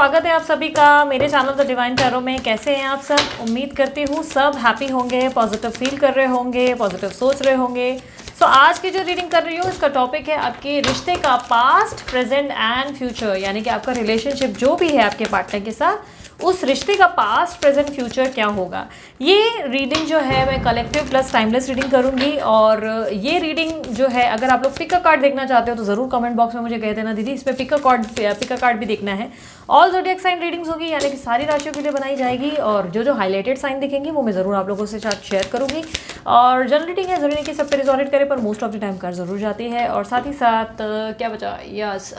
स्वागत है आप सभी का मेरे चैनल द डिवाइन टैरो में। कैसे हैं आप सब? उम्मीद करती हूँ सब हैप्पी होंगे, पॉजिटिव फील कर रहे होंगे, पॉजिटिव सोच रहे होंगे। सो आज की जो रीडिंग कर रही हूँ इसका टॉपिक है आपके रिश्ते का पास्ट, प्रेजेंट एंड फ्यूचर, यानी कि आपका रिलेशनशिप जो भी है आपके पार्टनर के साथ, उस रिश्ते का पास्ट, प्रेजेंट, फ्यूचर क्या होगा। ये रीडिंग जो है मैं कलेक्टिव प्लस टाइमलेस रीडिंग करूंगी। और ये रीडिंग जो है, अगर आप लोग पिक अ कार्ड देखना चाहते हो तो ज़रूर कमेंट बॉक्स में मुझे कह देना दीदी इसमें पिक अ कार्ड भी देखना है। ऑल ज़ोडिएक साइन रीडिंग्स होगी, यानी कि सारी राशियों के लिए बनाई जाएगी। और जो जो हाईलाइटेड साइन दिखेंगी वो मैं ज़रूर आप लोगों से साथ शेयर करूँगी। और जनरल रीडिंग है, ज़रूरी नहीं कि सब पे रिजोनेट करे, पर मोस्ट ऑफ द टाइम कर ज़रूर जाती है। और साथ ही साथ क्या बचा, यस,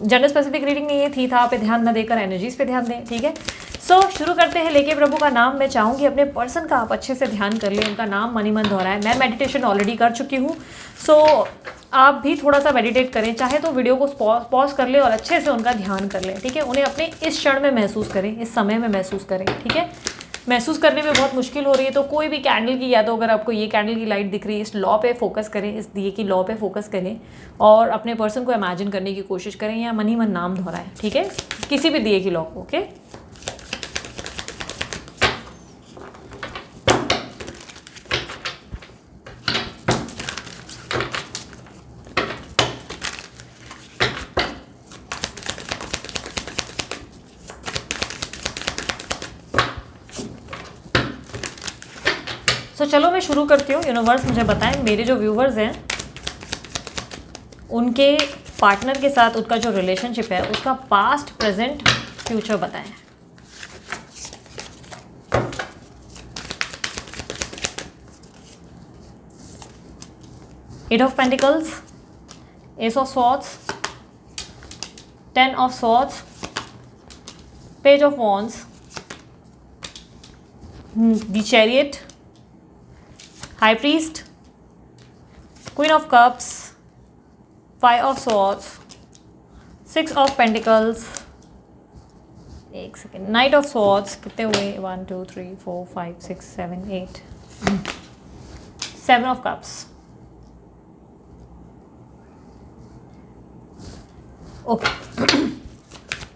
जेंडर स्पेसिफिक रीडिंग नहीं है, थी था पे ध्यान न देकर एनर्जीज पे ध्यान दें, ठीक है। सो शुरू करते हैं। लेके प्रभु का नाम मैं चाहूँगी अपने पर्सन का आप अच्छे से ध्यान कर लें। उनका नाम मनी मन दोहराए। मैं मेडिटेशन ऑलरेडी कर चुकी हूँ, सो आप भी थोड़ा सा मेडिटेट करें, चाहे तो वीडियो को पॉज कर लें और अच्छे से उनका ध्यान कर लें, ठीक है। उन्हें अपने इस क्षण में महसूस करें, इस समय में महसूस करें, ठीक है। महसूस करने में बहुत मुश्किल हो रही है तो कोई भी कैंडल की, या तो अगर आपको ये कैंडल की लाइट दिख रही है, इस लॉ पे फोकस करें, इस दिए की लॉ पे फोकस करें और अपने पर्सन को इमेजिन करने की कोशिश करें, या मनी मन नाम दोहराएं, ठीक है, किसी भी दिए की लॉ को, ओके। चलो मैं शुरू करती हूँ। यूनिवर्स मुझे बताएं, मेरे जो व्यूवर्स हैं उनके पार्टनर के साथ उनका जो रिलेशनशिप है उसका पास्ट, प्रेजेंट, फ्यूचर बताएं। Eight of pentacles, ace of swords, 10 of swords, page of wands, the chariot, High Priest, Queen of Cups, 5 of Swords, 6 of Pentacles, एक सेकेंड, Knight of Swords, कितने हुए, 1 2 3 4 5 6 7 8, 7 of Cups। ओके,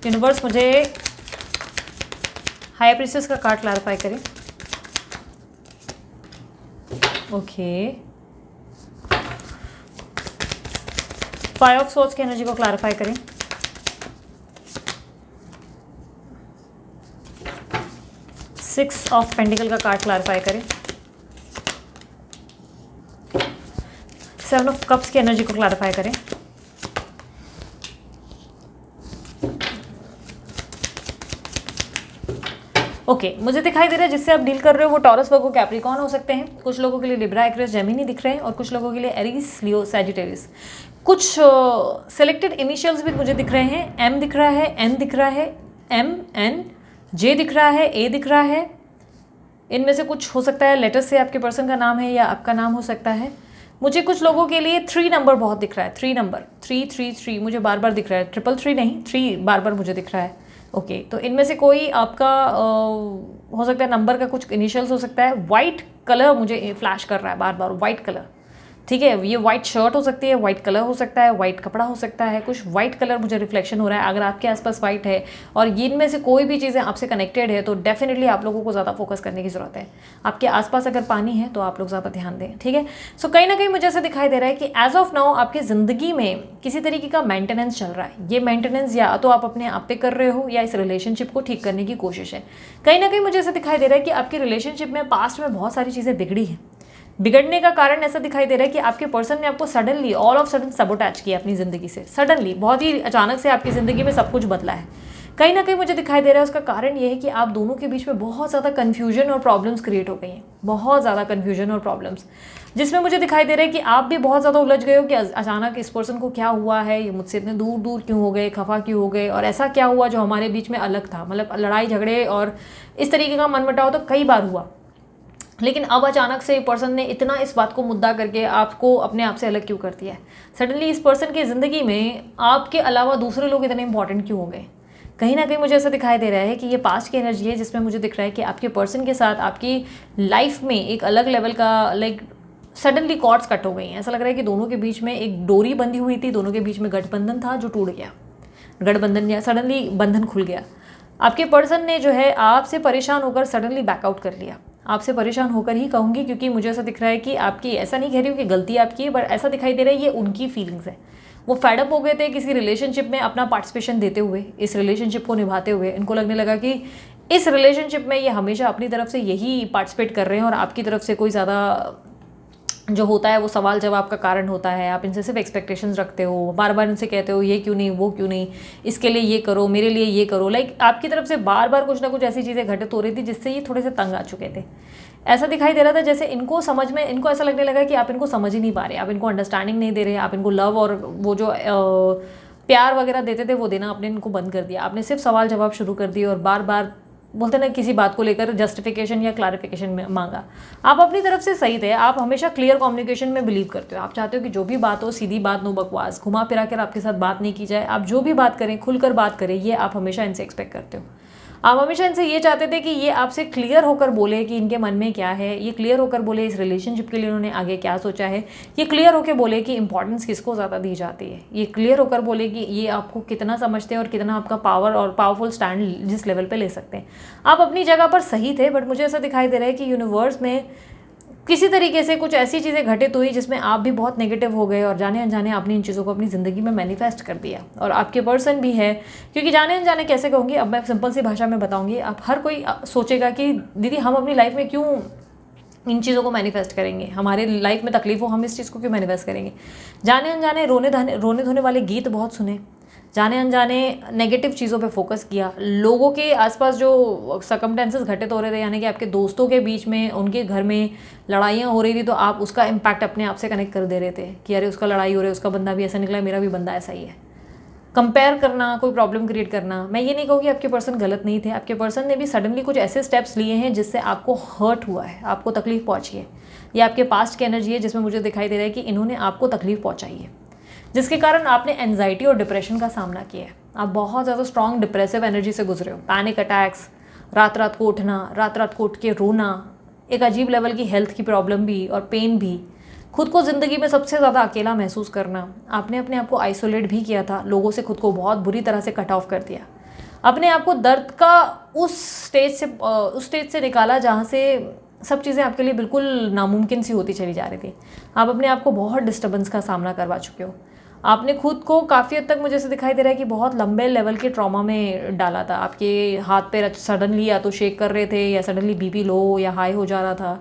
यूनिवर्स मुझे high priestess का card clarify करें। Okay, 5 of swords की energy को clarify करें। Six of pentacle का कार्ड क्लैरिफाई करें। 7 ऑफ कप्स की एनर्जी को क्लैरिफाई करें। ओके, मुझे दिखाई दे रहा है जिससे आप डील कर रहे हो वो टॉरस, वर्गो, कैप्रिकॉर्न हो सकते हैं। कुछ लोगों के लिए लिब्रा, एक्वेरियस, जेमिनी दिख रहे हैं और कुछ लोगों के लिए एरीज, लियो, सैजिटेरियस। कुछ सेलेक्टेड इनिशियल्स भी मुझे दिख रहे हैं। एम दिख रहा है, एन दिख रहा है, एम, एन, जे दिख रहा है, ए दिख रहा है। इनमें से कुछ हो सकता है लेटर से आपके पर्सन का नाम है या आपका नाम हो सकता है। मुझे कुछ लोगों के लिए 3 नंबर बहुत दिख रहा है। 3 नंबर, 3 मुझे बार बार दिख रहा है। 333 नहीं, 3 बार बार मुझे दिख रहा है। ओके, तो इनमें से कोई आपका हो सकता है नंबर का कुछ इनिशियल्स हो सकता है। वाइट कलर मुझे फ्लैश कर रहा है बार बार, वाइट कलर, ठीक है। ये वाइट शर्ट हो सकती है, वाइट कलर हो सकता है, वाइट कपड़ा हो सकता है, कुछ वाइट कलर मुझे रिफ्लेक्शन हो रहा है। अगर आपके आसपास वाइट है और ये इनमें से कोई भी चीज़ें आपसे कनेक्टेड है तो डेफिनेटली आप लोगों को ज़्यादा फोकस करने की ज़रूरत है। आपके आसपास अगर पानी है तो आप लोग ज़्यादा ध्यान दें, ठीक है। सो कहीं ना कहीं मुझे ऐसा दिखाई दे रहा है कि एज ऑफ नाउ आपकी ज़िंदगी में किसी तरीके का मेंटेनेंस चल रहा है। ये मेंटेनेंस या तो आप अपने आप पे कर रहे हो या इस रिलेशनशिप को ठीक करने की कोशिश है। कहीं ना कहीं मुझे ऐसा दिखाई दे रहा है कि आपकी रिलेशनशिप में पास्ट में बहुत सारी चीज़ें बिगड़ी हैं। बिगड़ने का कारण ऐसा दिखाई दे रहा है कि आपके पर्सन ने आपको सडनली, ऑल ऑफ सडन सबोटैच किया अपनी ज़िंदगी से। सडनली, बहुत ही अचानक से आपकी ज़िंदगी में सब कुछ बदला है। कहीं ना कहीं मुझे दिखाई दे रहा है उसका कारण ये है कि आप दोनों के बीच में बहुत ज़्यादा कन्फ्यूजन और प्रॉब्लम्स क्रिएट हो गई हैं। बहुत ज़्यादा कन्फ्यूजन और प्रॉब्लम्स, जिसमें मुझे दिखाई दे रहा है कि आप भी बहुत ज़्यादा उलझ गए हो कि अचानक इस पर्सन को क्या हुआ है, ये मुझसे इतने दूर दूर क्यों हो गए, खफा क्यों हो गए, और ऐसा क्या हुआ जो हमारे बीच में अलग था। मतलब लड़ाई झगड़े और इस तरीके का मनमुटाव तो कई बार हुआ, लेकिन अब अचानक से पर्सन ने इतना इस बात को मुद्दा करके आपको अपने आप से अलग क्यों कर दिया है। सडनली इस पर्सन की ज़िंदगी में आपके अलावा दूसरे लोग इतने इंपॉर्टेंट क्यों हो गए। कहीं ना कहीं मुझे ऐसा दिखाई दे रहा है कि ये पास्ट की एनर्जी है, जिसमें मुझे दिख रहा है कि आपके पर्सन के साथ आपकी लाइफ में एक अलग लेवल का लाइक सडनली कॉर्ड्स कट हो गई हैं। ऐसा लग रहा है कि दोनों के बीच में एक डोरी बंधी हुई थी, दोनों के बीच में गठबंधन था जो टूट गया, गठबंधन या सडनली बंधन खुल गया। आपके पर्सन ने जो है आपसे परेशान होकर सडनली बैकआउट कर लिया। आपसे परेशान होकर ही कहूँगी, क्योंकि मुझे ऐसा दिख रहा है कि आपकी, ऐसा नहीं कह रही हूँ कि गलती आपकी है, बट ऐसा दिखाई दे रहा है ये उनकी फीलिंग्स है। वो फेडअप हो गए थे किसी रिलेशनशिप में अपना पार्टिसिपेशन देते हुए, इस रिलेशनशिप को निभाते हुए। इनको लगने लगा कि इस रिलेशनशिप में ये हमेशा अपनी तरफ से यही पार्टिसिपेट कर रहे हैं और आपकी तरफ से कोई ज़्यादा जो होता है वो सवाल जवाब का कारण होता है। आप इनसे सिर्फ एक्सपेक्टेशंस रखते हो, बार बार इनसे कहते हो ये क्यों नहीं, वो क्यों नहीं, इसके लिए ये करो, मेरे लिए ये करो। लाइक आपकी तरफ से बार बार कुछ ना कुछ ऐसी चीज़ें घटित हो रही थी जिससे ये थोड़े से तंग आ चुके थे। ऐसा दिखाई दे रहा था जैसे इनको समझ में, इनको ऐसा लगने लगा कि आप इनको समझ ही नहीं पा रहे, आप इनको अंडरस्टैंडिंग नहीं दे रहे, आप इनको लव और वो जो प्यार वगैरह देते थे वो देना आपने इनको बंद कर दिया। आपने सिर्फ सवाल जवाब शुरू कर दिए और बार बार बोलते ना किसी बात को लेकर जस्टिफिकेशन या क्लैरिफिकेशन में मांगा। आप अपनी तरफ से सही थे, आप हमेशा क्लियर कम्युनिकेशन में बिलीव करते हो। आप चाहते हो कि जो भी बात हो सीधी बात, नो बकवास, घुमा फिरा कर आपके साथ बात नहीं की जाए। आप जो भी बात करें खुलकर बात करें, ये आप हमेशा इनसे एक्सपेक्ट करते हो। आप हमेशा इनसे ये चाहते थे कि ये आपसे क्लियर होकर बोले कि इनके मन में क्या है, ये क्लियर होकर बोले इस रिलेशनशिप के लिए उन्होंने आगे क्या सोचा है, ये क्लियर होकर बोले कि इंपॉर्टेंस किसको ज़्यादा दी जाती है, ये क्लियर होकर बोले कि ये आपको कितना समझते हैं और कितना आपका पावर और पावरफुल स्टैंड जिस लेवल पे ले सकते हैं। आप अपनी जगह पर सही थे, बट मुझे ऐसा दिखाई दे रहा है कि यूनिवर्स में किसी तरीके से कुछ ऐसी चीज़ें घटित हुई जिसमें आप भी बहुत नेगेटिव हो गए और जाने अनजाने आपने इन चीज़ों को अपनी ज़िंदगी में मैनिफेस्ट कर दिया। और आपके पर्सन भी है, क्योंकि जाने अनजाने कैसे कहूँगी, अब मैं सिंपल सी भाषा में बताऊँगी। आप हर कोई सोचेगा कि दीदी हम अपनी लाइफ में क्यों इन चीज़ों को मैनिफेस्ट करेंगे, हमारे लाइफ में तकलीफ हो हम इस चीज़ को क्यों मैनिफेस्ट करेंगे। जाने अनजाने रोने धोने वाले गीत बहुत सुने, जाने अनजाने नेगेटिव चीज़ों पे फोकस किया, लोगों के आसपास जो सर्कमस्टेंसेस घटित हो रहे थे, यानी कि आपके दोस्तों के बीच में, उनके घर में लड़ाइयाँ हो रही थी, तो आप उसका इम्पैक्ट अपने आप से कनेक्ट कर दे रहे थे कि अरे उसका लड़ाई हो रही है, उसका बंदा भी ऐसा निकला, मेरा भी बंदा ऐसा ही है। कंपेयर करना, कोई प्रॉब्लम क्रिएट करना। मैं ये नहीं कहूँ कि आपके पर्सन गलत नहीं थे, आपके पर्सन ने भी सडनली कुछ ऐसे स्टेप्स लिए हैं जिससे आपको हर्ट हुआ है, आपको तकलीफ पहुँची है। ये आपके पास्ट की एनर्जी है जिसमें मुझे दिखाई दे रहा है कि इन्होंने आपको तकलीफ पहुँचाई है, जिसके कारण आपने एंजाइटी और डिप्रेशन का सामना किया है। आप बहुत ज़्यादा स्ट्रॉन्ग डिप्रेसिव एनर्जी से गुजरे हो, पैनिक अटैक्स, रात रात को उठना, रात रात को उठ के रोना, एक अजीब लेवल की हेल्थ की प्रॉब्लम भी और पेन भी, खुद को ज़िंदगी में सबसे ज़्यादा अकेला महसूस करना। आपने अपने आप को आइसोलेट भी किया था, लोगों से खुद को बहुत बुरी तरह से कट ऑफ कर दिया, अपने आप को दर्द का उस स्टेज से निकाला जहाँ से सब चीज़ें आपके लिए बिल्कुल नामुमकिन सी होती चली जा रही थी। आप अपने आप को बहुत डिस्टर्बेंस का सामना करवा चुके हो। आपने खुद को काफ़ी हद तक मुझे ऐसे दिखाई दे रहा है कि बहुत लंबे लेवल के ट्रॉमा में डाला था। आपके हाथ पैर सडनली या तो शेक कर रहे थे या सडनली बीपी लो या हाई हो जा रहा था,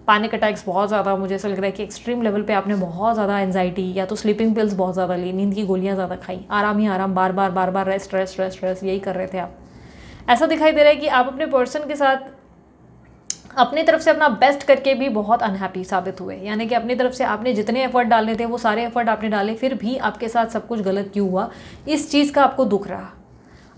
पैनिक अटैक्स बहुत ज़्यादा, मुझे ऐसा लग रहा है कि एक्सट्रीम लेवल पे आपने बहुत ज़्यादा एंजाइटी या तो स्लीपिंग पिल्स बहुत ज़्यादा ली, नींद की गोलियाँ ज़्यादा खाई, आराम ही आराम, बार बार रेस्ट रेस्ट रेस्ट रेस्ट, यही कर रहे थे आप। ऐसा दिखाई दे रहा है कि आप अपने पर्सन के साथ अपनी तरफ से अपना बेस्ट करके भी बहुत अनहैप्पी साबित हुए, यानी कि अपनी तरफ से आपने जितने एफर्ट डालने थे वो सारे एफर्ट आपने डाले, फिर भी आपके साथ सब कुछ गलत क्यों हुआ, इस चीज़ का आपको दुख रहा।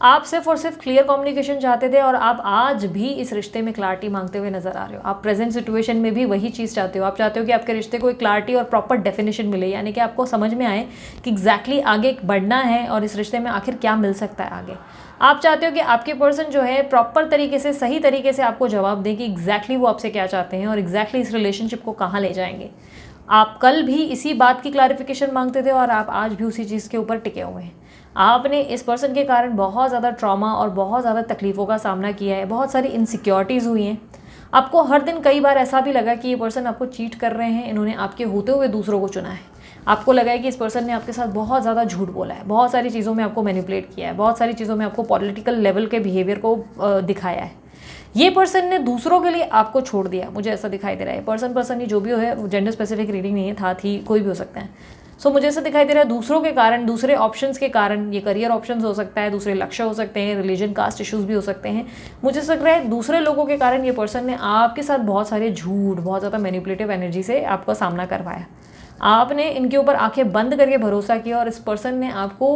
आप सिर्फ और सिर्फ क्लियर कम्युनिकेशन चाहते थे और आप आज भी इस रिश्ते में क्लैरिटी मांगते हुए नजर आ रहे हो। आप प्रेजेंट सिचुएशन में भी वही चीज़ चाहते हो। आप चाहते हो कि आपके रिश्ते को एक क्लैरिटी और प्रॉपर डेफिनेशन मिले, यानी कि आपको समझ में आए कि एग्जैक्टली आगे बढ़ना है और इस रिश्ते में आखिर क्या मिल सकता है आगे। आप चाहते हो कि आपके पर्सन जो है प्रॉपर तरीके से, सही तरीके से आपको जवाब दे कि एग्जैक्टली वो आपसे क्या चाहते हैं और एग्जैक्टली इस रिलेशनशिप को कहाँ ले जाएंगे। आप कल भी इसी बात की क्लैरिफिकेशन मांगते थे और आप आज भी उसी चीज़ के ऊपर टिके हुए हैं। आपने इस पर्सन के कारण बहुत ज़्यादा ट्रॉमा और बहुत ज़्यादा तकलीफ़ों का सामना किया है, बहुत सारी इनसिक्योरिटीज़ हुई हैं। आपको हर दिन कई बार ऐसा भी लगा कि ये पर्सन आपको चीट कर रहे हैं, इन्होंने आपके होते हुए दूसरों को चुना है। आपको लगा है कि इस पर्सन ने आपके साथ बहुत ज़्यादा झूठ बोला है, बहुत सारी चीज़ों में आपको मैनिपुलेट किया है, बहुत सारी चीज़ों में आपको पॉलिटिकल लेवल के बिहेवियर को दिखाया है। ये पर्सन ने दूसरों के लिए आपको छोड़ दिया, मुझे ऐसा दिखाई दे रहा है। पर्सन ही जो भी है, जेंडर स्पेसिफिक रीडिंग नहीं है, था थी कोई भी हो सकता है। सो मुझे ऐसा दिखाई दे रहा है दूसरों के कारण, दूसरे ऑप्शंस के कारण, ये करियर ऑप्शंस हो सकता है, दूसरे लक्ष्य हो सकते हैं, रिलीजन कास्ट इश्यूज भी हो सकते हैं। मुझे ऐसा लग रहा है दूसरे लोगों के कारण ये पर्सन ने आपके साथ बहुत सारे झूठ, बहुत ज़्यादा मैनिपुलेटिव एनर्जी से आपका सामना करवाया। आपने इनके ऊपर आंखें बंद करके भरोसा किया और इस पर्सन ने आपको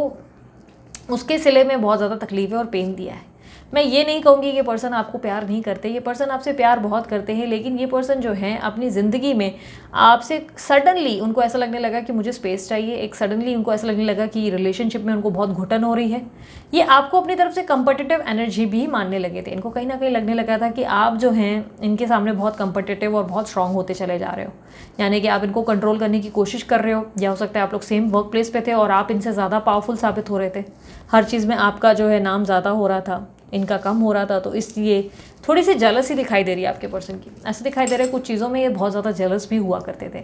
उसके सिले में बहुत ज़्यादा तकलीफें और पेन दिया है। मैं ये नहीं कहूँगी कि पर्सन आपको प्यार नहीं करते, ये पर्सन आपसे प्यार बहुत करते हैं, लेकिन ये पर्सन जो है अपनी ज़िंदगी में आपसे सडनली उनको ऐसा लगने लगा कि मुझे स्पेस चाहिए, एक सडनली उनको ऐसा लगने लगा कि रिलेशनशिप में उनको बहुत घुटन हो रही है। ये आपको अपनी तरफ से कंपटिटिव एनर्जी भी मानने लगे थे। इनको कहीं ना कहीं लगने लगा था कि आप जो हैं इनके सामने बहुत कंपटिटिव और बहुत स्ट्रांग होते चले जा रहे हो, यानी कि आप इनको कंट्रोल करने की कोशिश कर रहे हो, या हो सकता है आप लोग सेम वर्क प्लेस पे थे और आप इनसे ज़्यादा पावरफुल साबित हो रहे थे, हर चीज़ में आपका जो है नाम ज़्यादा हो रहा था, इनका कम हो रहा था, तो इसलिए थोड़ी सी जेलसी दिखाई दे रही है आपके पर्सन की। ऐसे दिखाई दे रहा है कुछ चीज़ों में ये बहुत ज़्यादा जेलस भी हुआ करते थे।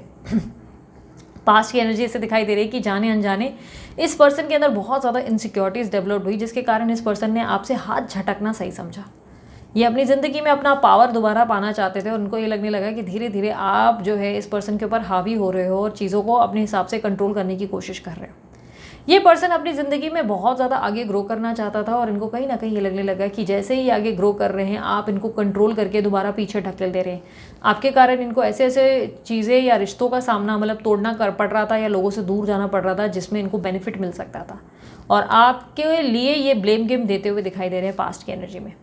पास्ट की एनर्जी ऐसे दिखाई दे रही है कि जाने अनजाने इस पर्सन के अंदर बहुत ज़्यादा इनसिक्योरिटीज़ डेवलप हुई, जिसके कारण इस पर्सन ने आपसे हाथ झटकना सही समझा। ये अपनी ज़िंदगी में अपना पावर दोबारा पाना चाहते थे और उनको ये लगने लगा कि धीरे धीरे आप जो है इस पर्सन के ऊपर हावी हो रहे हो और चीज़ों को अपने हिसाब से कंट्रोल करने की कोशिश कर रहे हो। ये पर्सन अपनी ज़िंदगी में बहुत ज़्यादा आगे ग्रो करना चाहता था और इनको कहीं ना कहीं ये लगने लगा कि जैसे ही आगे ग्रो कर रहे हैं आप इनको कंट्रोल करके दोबारा पीछे ढकेल दे रहे हैं। आपके कारण इनको ऐसे ऐसे चीज़ें या रिश्तों का सामना मतलब तोड़ना कर पड़ रहा था या लोगों से दूर जाना पड़ रहा था जिसमें इनको बेनिफिट मिल सकता था, और आपके लिए ये ब्लेम गेम देते हुए दिखाई दे रहे हैं पास्ट की एनर्जी में।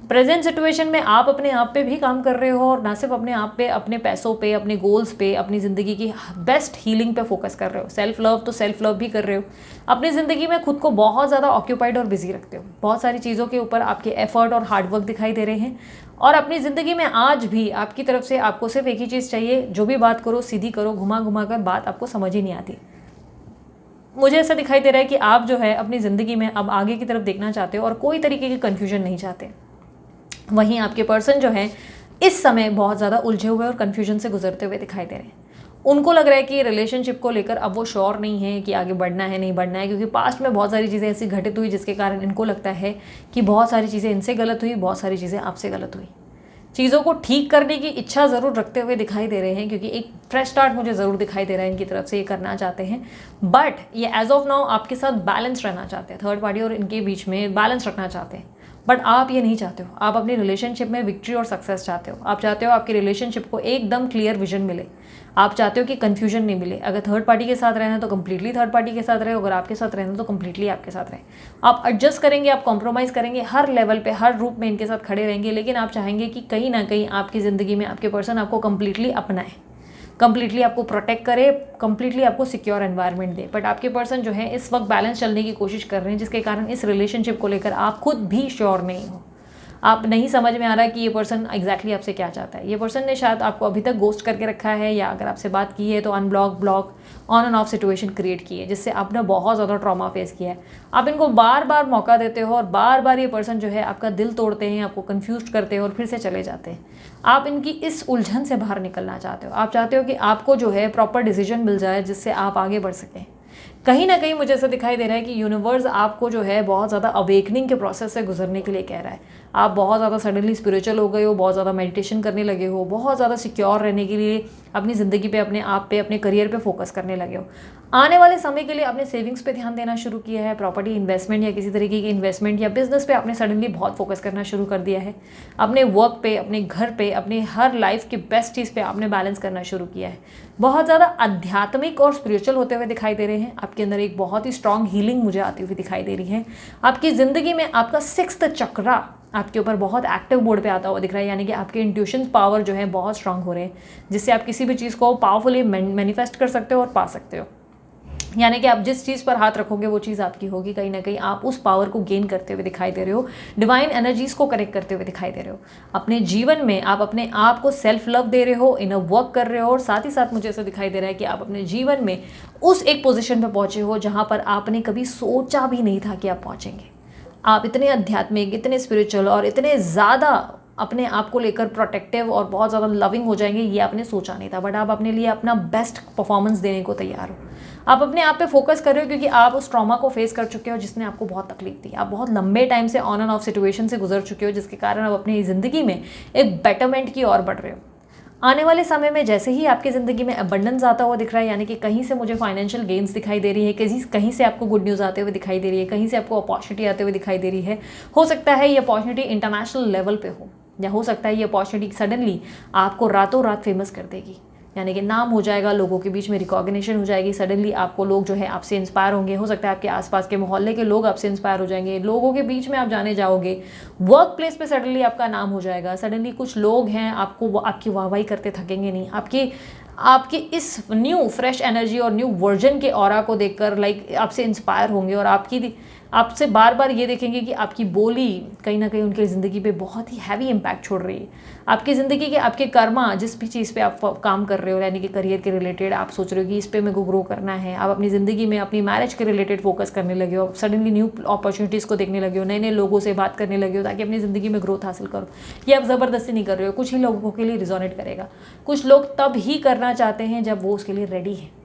प्रेजेंट सिचुएशन में आप अपने आप पे भी काम कर रहे हो और ना सिर्फ अपने आप पे, अपने पैसों पे, अपने गोल्स पे, अपनी ज़िंदगी की बेस्ट हीलिंग पे फोकस कर रहे हो। सेल्फ लव तो सेल्फ लव भी कर रहे हो, अपनी ज़िंदगी में खुद को बहुत ज़्यादा ऑक्यूपाइड और बिजी रखते हो। बहुत सारी चीज़ों के ऊपर आपके एफर्ट और हार्डवर्क दिखाई दे रहे हैं और अपनी ज़िंदगी में आज भी आपकी तरफ से आपको सिर्फ एक ही चीज़ चाहिए, जो भी बात करो सीधी करो, घुमा घुमा कर बात आपको समझ ही नहीं आती। मुझे ऐसा दिखाई दे रहा है कि आप जो है अपनी ज़िंदगी में अब आगे की तरफ देखना चाहते हो और कोई तरीके की कन्फ्यूजन नहीं चाहते। वहीं आपके पर्सन जो है इस समय बहुत ज़्यादा उलझे हुए और कन्फ्यूजन से गुजरते हुए दिखाई दे रहे हैं। उनको लग रहा है कि रिलेशनशिप को लेकर अब वो श्योर नहीं है कि आगे बढ़ना है नहीं बढ़ना है, क्योंकि पास्ट में बहुत सारी चीज़ें ऐसी घटित हुई जिसके कारण इनको लगता है कि बहुत सारी चीज़ें इनसे गलत हुई, बहुत सारी चीज़ें आपसे गलत हुई। चीज़ों को ठीक करने की इच्छा ज़रूर रखते हुए दिखाई दे रहे हैं, क्योंकि एक फ्रेश स्टार्ट मुझे ज़रूर दिखाई दे रहा है इनकी तरफ से, ये करना चाहते हैं। बट ये एज ऑफ नाउ आपके साथ बैलेंस रहना चाहते हैं, थर्ड पार्टी और इनके बीच में बैलेंस रखना चाहते हैं। बट आप ये नहीं चाहते हो, आप अपनी रिलेशनशिप में विक्ट्री और सक्सेस चाहते हो। आप चाहते हो आपकी रिलेशनशिप को एकदम क्लियर विजन मिले, आप चाहते हो कि कन्फ्यूजन नहीं मिले। अगर थर्ड पार्टी के साथ रहना है तो कम्प्लीटली थर्ड पार्टी के साथ रहे, अगर आपके साथ रहना तो कम्प्लीटली आपके साथ रहे। आप एडजस्ट करेंगे, आप कॉम्प्रोमाइज़ करेंगे, हर लेवल पे हर रूप में इनके साथ खड़े रहेंगे, लेकिन आप चाहेंगे कि कहीं ना कहीं आपकी ज़िंदगी में आपके पर्सन आपको कम्प्लीटली अपनाए, कम्प्लीटली आपको प्रोटेक्ट करे, कम्प्लीटली आपको सिक्योर एनवायरनमेंट दे। बट आपके पर्सन जो है इस वक्त बैलेंस चलने की कोशिश कर रहे हैं, जिसके कारण इस रिलेशनशिप को लेकर आप खुद भी श्योर नहीं हो। आप नहीं समझ में आ रहा कि ये पर्सन एग्जैक्टली आपसे क्या चाहता है। ये पर्सन ने शायद आपको अभी तक गोस्ट करके रखा है, या अगर आपसे बात की है तो unblock, block, on end of situation create की है, जिससे आपने बहुत ज़्यादा ट्रॉमा फेस किया है। आप इनको बार बार मौका देते हो और बार बार ये पर्सन जो है आपका दिल तोड़ते हैं, आपको कन्फ्यूज करते हैं और फिर से चले जाते हैं। आप इनकी इस उलझन से बाहर निकलना चाहते हो। आप चाहते हो कि आपको जो है प्रॉपर डिसीजन मिल जाए जिससे आप आगे बढ़ सकें। कहीं ना कहीं मुझे ऐसा दिखाई दे रहा है कि यूनिवर्स आपको जो है बहुत ज़्यादा अवेकनिंग के प्रोसेस से गुजरने के लिए कह रहा है। आप बहुत ज़्यादा सडनली स्पिरिचुअल हो गए हो, बहुत ज़्यादा मेडिटेशन करने लगे हो, बहुत ज़्यादा सिक्योर रहने के लिए अपनी ज़िंदगी पे, अपने आप पे, अपने करियर पे फोकस करने लगे हो। आने वाले समय के लिए अपने सेविंग्स पे ध्यान देना शुरू किया है, प्रॉपर्टी इन्वेस्टमेंट या किसी तरीके की इन्वेस्टमेंट या बिजनेस पे आपने सडनली बहुत फोकस करना शुरू कर दिया है। अपने वर्क पे, अपने घर पे, अपने हर लाइफ की बेस्ट चीज़ पे आपने बैलेंस करना शुरू किया है। बहुत ज़्यादा आध्यात्मिक और स्पिरिचुअल होते हुए दिखाई दे रहे हैं। आपके अंदर एक बहुत ही स्ट्रॉन्ग हीलिंग मुझे आती हुई दिखाई दे रही है। आपकी ज़िंदगी में आपका 6th चक्रा आपके ऊपर बहुत एक्टिव मोड पे आता हुआ दिख रहा है, यानी कि आपके इंट्यूशन पावर जो है बहुत स्ट्रांग हो रहे हैं, जिससे आप किसी भी चीज़ को पावरफुली मैनिफेस्ट कर सकते हो और पा सकते हो। यानी कि आप जिस चीज़ पर हाथ रखोगे वो चीज़ आपकी होगी। कहीं ना कहीं आप उस पावर को गेन करते हुए दिखाई दे रहे हो, डिवाइन एनर्जीज़ को कनेक्ट करते हुए दिखाई दे रहे हो। अपने जीवन में आप अपने आप को सेल्फ लव दे रहे हो, इनर वर्क कर रहे हो, और साथ ही साथ मुझे ऐसा दिखाई दे रहा है कि आप अपने जीवन में उस एक पोजीशन पर पहुँचे हो जहाँ पर आपने कभी सोचा भी नहीं था कि आप पहुँचेंगे। आप इतने आध्यात्मिक, इतने स्पिरिचुअल और इतने ज़्यादा अपने आप को लेकर प्रोटेक्टिव और बहुत ज़्यादा लविंग हो जाएंगे, ये आपने सोचा नहीं था। बट आप अपने लिए अपना बेस्ट परफॉर्मेंस देने को तैयार हो। आप अपने आप पे फोकस कर रहे हो, क्योंकि आप उस ट्रॉमा को फेस कर चुके हो जिसने आपको बहुत तकलीफ दी। आप बहुत लंबे टाइम से ऑन एंड ऑफ सिचुएशन से गुजर चुके हो, जिसके कारण आप अपनी ज़िंदगी में एक बेटरमेंट की ओर बढ़ रहे हो। आने वाले समय में जैसे ही आपकी ज़िंदगी में अबंडेंस आता हुआ दिख रहा है, यानी कि कहीं से मुझे फाइनेंशियल गेन्स दिखाई दे रही है, कहीं से आपको गुड न्यूज़ आते हुए दिखाई दे रही है, कहीं से आपको अपॉर्चुनिटी आते हुए दिखाई दे रही है। हो सकता है ये अपॉर्चुनिटी इंटरनेशनल लेवल पे हो, या हो सकता है ये अपॉर्चुनिटी सडनली आपको रातों रात फेमस कर देगी, यानी कि नाम हो जाएगा, लोगों के बीच में रिकॉग्निशन हो जाएगी। सडनली आपको लोग जो है आपसे इंस्पायर होंगे। हो सकता है आपके आसपास के मोहल्ले के लोग आपसे इंस्पायर हो जाएंगे, लोगों के बीच में आप जाने जाओगे, वर्क प्लेस पे सडनली आपका नाम हो जाएगा। सडनली कुछ लोग हैं आपको आपकी वाहवाही करते थकेंगे नहीं। आपकी इस न्यू फ्रेश एनर्जी और न्यू वर्जन के ऑरा को देखकर लाइक आपसे इंस्पायर होंगे, और आपसे बार बार ये देखेंगे कि आपकी बोली कहीं ना कहीं उनकी ज़िंदगी पे बहुत ही हैवी इम्पैक्ट छोड़ रही है। आपकी ज़िंदगी के आपके कर्मा, जिस भी चीज़ पे आप काम कर रहे हो, यानी कि करियर के रिलेटेड आप सोच रहे हो कि इस पे मेरे को ग्रो करना है, आप अपनी ज़िंदगी में अपनी मैरिज के रिलेटेड फोकस करने लगे हो, सडनली न्यू अपॉर्चुनिटीज़ को देखने लगे हो, नए नए लोगों से बात करने लगे हो ताकि अपनी ज़िंदगी में ग्रोथ हासिल करो। ये आप ज़बरदस्ती नहीं कर रहे हो, कुछ ही लोगों के लिए रिजोनेट करेगा। कुछ लोग तब ही करना चाहते हैं जब वो उसके लिए रेडी है।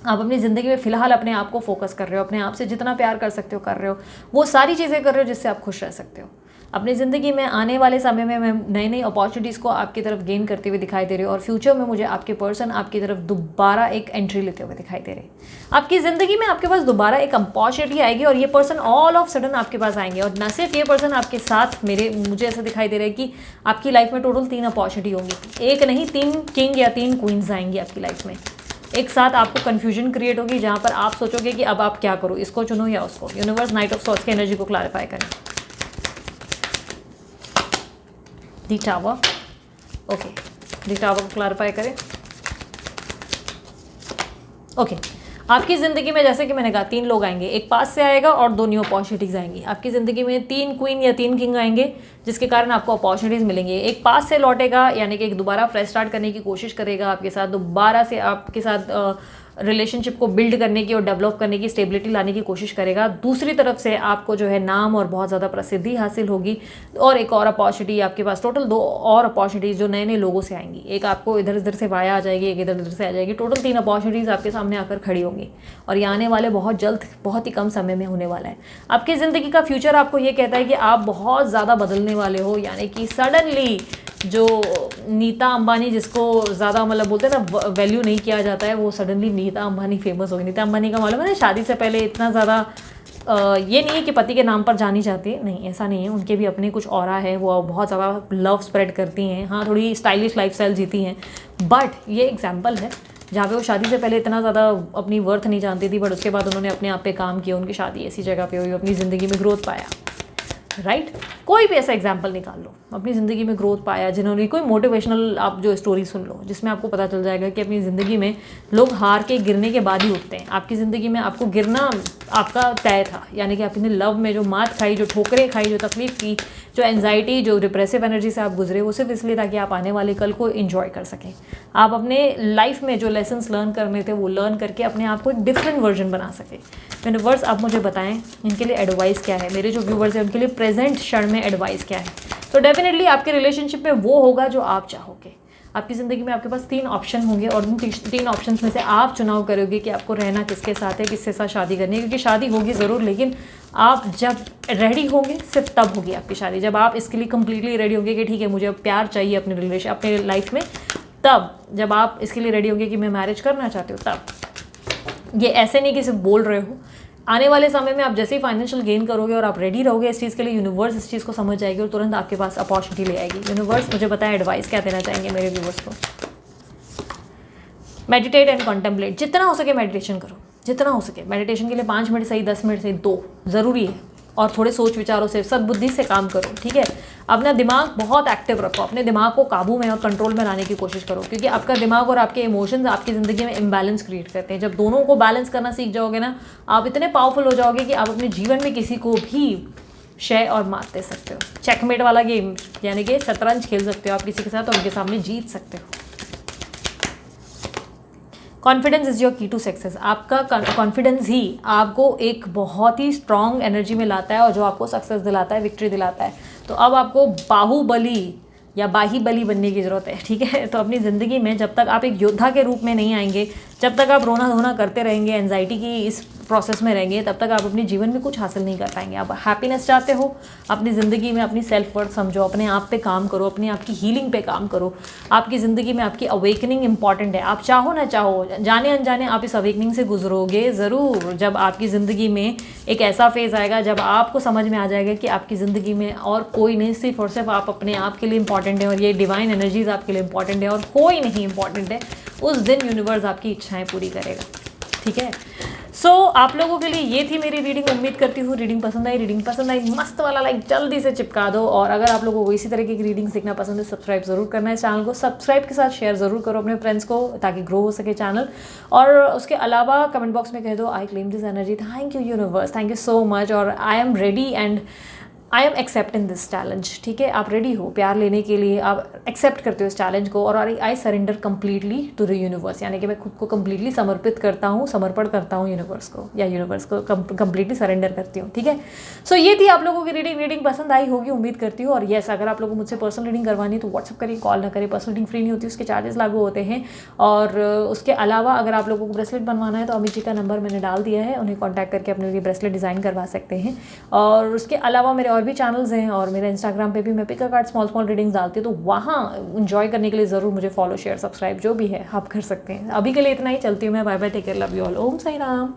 आप अपनी ज़िंदगी में फ़िलहाल अपने आप को फोकस कर रहे हो, अपने आप से जितना प्यार कर सकते हो कर रहे हो, वो सारी चीज़ें कर रहे हो जिससे आप खुश रह सकते हो। अपनी ज़िंदगी में आने वाले समय में मैं नई नई अपॉर्चुनिटीज़ को आपकी तरफ गेन करते हुए दिखाई दे रही हूँ और फ्यूचर में मुझे आपके पर्सन आपकी तरफ दोबारा एक एंट्री लेते हुए दिखाई दे रहे हैं। आपकी ज़िंदगी में आपके पास दोबारा एक अपॉर्चुनिटी आएगी और ये पर्सन ऑल ऑफ सडन आपके पास आएंगे। और न सिर्फ ये पर्सन आपके साथ, मुझे ऐसा दिखाई दे रहा है कि आपकी लाइफ में टोटल 3 अपॉर्चुनिटी होंगी, एक नहीं 3 किंग या 3 क्वींस आएंगी आपकी लाइफ में। एक साथ आपको कंफ्यूजन क्रिएट होगी जहाँ पर आप सोचोगे कि अब आप क्या करो, इसको चुनो या उसको। यूनिवर्स नाइट ऑफ सॉर्ड्स की एनर्जी को क्लैरिफाई करें। दी टावर, ओके, दी टावर को क्लैरिफाई करें। ओके, आपकी ज़िंदगी में जैसे कि मैंने कहा 3 लोग आएंगे, एक पास से आएगा और 2 न्यू अपॉर्चुनिटीज़ आएंगी। आपकी ज़िंदगी में 3 क्वीन या 3 किंग आएंगे जिसके कारण आपको अपॉर्चुनिटीज़ मिलेंगी। एक पास से लौटेगा, यानी कि एक दोबारा फ्रेश स्टार्ट करने की कोशिश करेगा आपके साथ, दोबारा से आपके साथ रिलेशनशिप को बिल्ड करने की और डेवलप करने की, स्टेबिलिटी लाने की कोशिश करेगा। दूसरी तरफ से आपको जो है नाम और बहुत ज़्यादा प्रसिद्धि हासिल होगी और एक और अपॉर्चुनिटी आपके पास, टोटल 2 और अपॉर्चुनिटीज़ जो नए नए लोगों से आएंगी। एक आपको इधर उधर से वाया आ जाएगी, एक इधर उधर से आ जाएगी। टोटल 3 अपॉर्चुनिटीज़ आपके सामने आकर खड़ी होंगी और ये आने वाले बहुत जल्द, बहुत ही कम समय में होने वाला है। आपकी ज़िंदगी का फ्यूचर आपको ये कहता है कि आप बहुत ज़्यादा बदलने वाले हो, यानी कि सडनली जो नीता अंबानी, जिसको ज़्यादा मतलब बोलते हैं ना वैल्यू नहीं किया जाता है, वो सडनली नीता अंबानी फेमस होगी। नीता अंबानी का मालूम है ना, शादी से पहले इतना ज़्यादा ये नहीं है कि पति के नाम पर जानी चाहती है, नहीं ऐसा नहीं है। उनके भी अपने कुछ ऑरा है, वो बहुत ज़्यादा लव स्प्रेड करती हैं। हाँ, थोड़ी स्टाइलिश लाइफस्टाइल जीती हैं, बट ये एग्जाम्पल है जहाँ पे वो शादी से पहले इतना ज़्यादा अपनी वर्थ नहीं जानती थी, बट उसके बाद उन्होंने अपने आप पे काम किया, उनकी शादी ऐसी जगह पे हुई, अपनी ज़िंदगी में ग्रोथ पाया। राइट, कोई भी ऐसा एग्जाम्पल निकाल लो, अपनी ज़िंदगी में ग्रोथ पाया जिन्होंने। कोई मोटिवेशनल आप जो स्टोरी सुन लो जिसमें आपको पता चल जाएगा कि अपनी ज़िंदगी में लोग हार के, गिरने के बाद ही उठते हैं। आपकी ज़िंदगी में आपको गिरना आपका तय था, यानी कि आपने लव में जो मात खाई, जो ठोकरें खाई, जो तकलीफ की, जो एंजाइटी, जो डिप्रेसिव एनर्जी से आप गुजरे, वो सिर्फ इसलिए ताकि आप आने वाले कल को एंजॉय कर सकें। आप अपने लाइफ में जो लेसन्स लर्न करने थे वो लर्न करके अपने आप को एक डिफरेंट वर्जन बना सकें। यूनिवर्स आप मुझे बताएं इनके लिए एडवाइस क्या है, मेरे जो व्यूवर्स हैं उनके लिए प्रेजेंट क्षण में एडवाइस क्या है। तो डेफिनेटली आपके रिलेशनशिप में वो होगा जो आप चाहोगे। आपकी ज़िंदगी में आपके पास 3 ऑप्शन होंगे और उन 3 ऑप्शंस में से आप चुनाव करोगे कि आपको रहना किसके साथ है, किसके साथ शादी करनी है। क्योंकि शादी होगी ज़रूर, लेकिन आप जब रेडी होंगे सिर्फ तब होगी आपकी शादी। जब आप इसके लिए कम्प्लीटली रेडी होंगे कि ठीक है मुझे अब प्यार चाहिए अपने लाइफ में, तब जब आप इसके लिए रेडी होंगे कि मैं मैरिज करना चाहती हूँ, तब। ये ऐसे नहीं कि सिर्फ बोल रहे हो। आने वाले समय में आप जैसे ही फाइनेंशियल गेन करोगे और आप रेडी रहोगे इस चीज़ के लिए, यूनिवर्स इस चीज़ को समझ जाएगी और तुरंत आपके पास अपॉर्चुनिटी ले आएगी। यूनिवर्स मुझे बताएं एडवाइस क्या देना चाहेंगे मेरे व्यूवर्स को। मेडिटेट एंड कॉन्टेम्पलेट, जितना हो सके मेडिटेशन करो, जितना हो सके। मेडिटेशन के लिए 5 मिनट सही, 10 मिनट सही, 2 ज़रूरी है। और थोड़े सोच विचारों से, सद्बुद्धि से काम करो, ठीक है। अपना दिमाग बहुत एक्टिव रखो, अपने दिमाग को काबू में और कंट्रोल में लाने की कोशिश करो, क्योंकि आपका दिमाग और आपके इमोशंस आपकी ज़िंदगी में इम्बैलेंस क्रिएट करते हैं। जब दोनों को बैलेंस करना सीख जाओगे ना, आप इतने पावरफुल हो जाओगे कि आप अपने जीवन में किसी को भी शय और मात दे सकते हो। चेकमेट वाला गेम, यानी कि शतरंज खेल सकते हो आप किसी के साथ और उनके सामने जीत सकते हो। कॉन्फिडेंस इज़ योर की टू सक्सेस। आपका कॉन्फिडेंस ही आपको एक बहुत ही स्ट्रॉन्ग एनर्जी में लाता है और जो आपको सक्सेस दिलाता है, विक्ट्री दिलाता है। तो अब आपको बाहुबली या बाहीबली बनने की ज़रूरत है, ठीक है। तो अपनी ज़िंदगी में जब तक आप एक योद्धा के रूप में नहीं आएंगे, जब तक आप रोना धोना करते रहेंगे, एंजाइटी की इस प्रोसेस में रहेंगे, तब तक आप अपने जीवन में कुछ हासिल नहीं कर पाएंगे। आप हैप्पीनेस चाहते हो अपनी ज़िंदगी में, अपनी सेल्फ वर्थ समझो, अपने आप पे काम करो, अपने आप की हीलिंग पे काम करो। आपकी ज़िंदगी में आपकी अवेकनिंग इंपॉर्टेंट है। आप चाहो ना चाहो, जाने अनजाने आप इस अवेकनिंग से गुजरोगे ज़रूर। जब आपकी ज़िंदगी में एक ऐसा फेज़ आएगा जब आपको समझ में आ जाएगा कि आपकी ज़िंदगी में और कोई नहीं, सिर्फ और सिर्फ आप अपने आप के लिए इंपॉर्टेंट है और ये डिवाइन एनर्जीज आपके लिए इंपॉर्टेंट है और कोई नहीं इंपॉर्टेंट है, उस दिन यूनिवर्स आपकी इच्छाएं पूरी करेगा, ठीक है। सो आप लोगों के लिए ये थी मेरी रीडिंग। उम्मीद करती हूँ रीडिंग पसंद आई मस्त वाला लाइक जल्दी से चिपका दो। और अगर आप लोगों को इसी तरीके की रीडिंग सीखना पसंद है, सब्सक्राइब जरूर करना है चैनल को। सब्सक्राइब के साथ शेयर जरूर करो अपने फ्रेंड्स को ताकि ग्रो हो सके चैनल। और उसके अलावा कमेंट बॉक्स में कह दो I claim this energy. Thank you universe, thank you so much. और I am ready and I am accepting this challenge. ठीक है, आप रेडी हो प्यार लेने के लिए, आप एक्सेप्ट करते हो इस चैलेंज को। और I surrender completely to the universe, यानी कि मैं खुद को कम्प्लीटली समर्पित करता हूँ, समर्पण करता हूँ यूनिवर्स को, या यूनिवर्स को कम्प्लीटली सरेंडर करती हूँ। ठीक है, सो ये थी आप लोगों की रीडिंग पसंद आई होगी उम्मीद करती हूँ। और येस, अगर आप लोगों को मुझसे पर्सनल रीडिंग करवानी है तो व्हाट्सअप करिए, कॉल ना करें। पर्सनल रीडिंग फ्री नहीं होती, उसके चार्जेस लागू होते हैं। और उसके अलावा अगर आप लोगों को ब्रेसलेट बनवाना है तो अमित जी का नंबर मैंने डाल दिया है, उन्हें कॉन्टैक्ट करके अपने लिए ब्रेसलेट डिज़ाइन करवा सकते हैं। और उसके अलावा मेरे और भी चैनल्स हैं, और मेरे इंस्टाग्राम पे भी मैं pick a card small readings डालती हूँ, तो वहाँ एंजॉय करने के लिए ज़रूर मुझे फॉलो शेयर सब्सक्राइब जो भी है आप कर सकते हैं। अभी के लिए इतना ही, चलती हूँ मैं। Bye bye, take care, love you all, Om Sai Ram.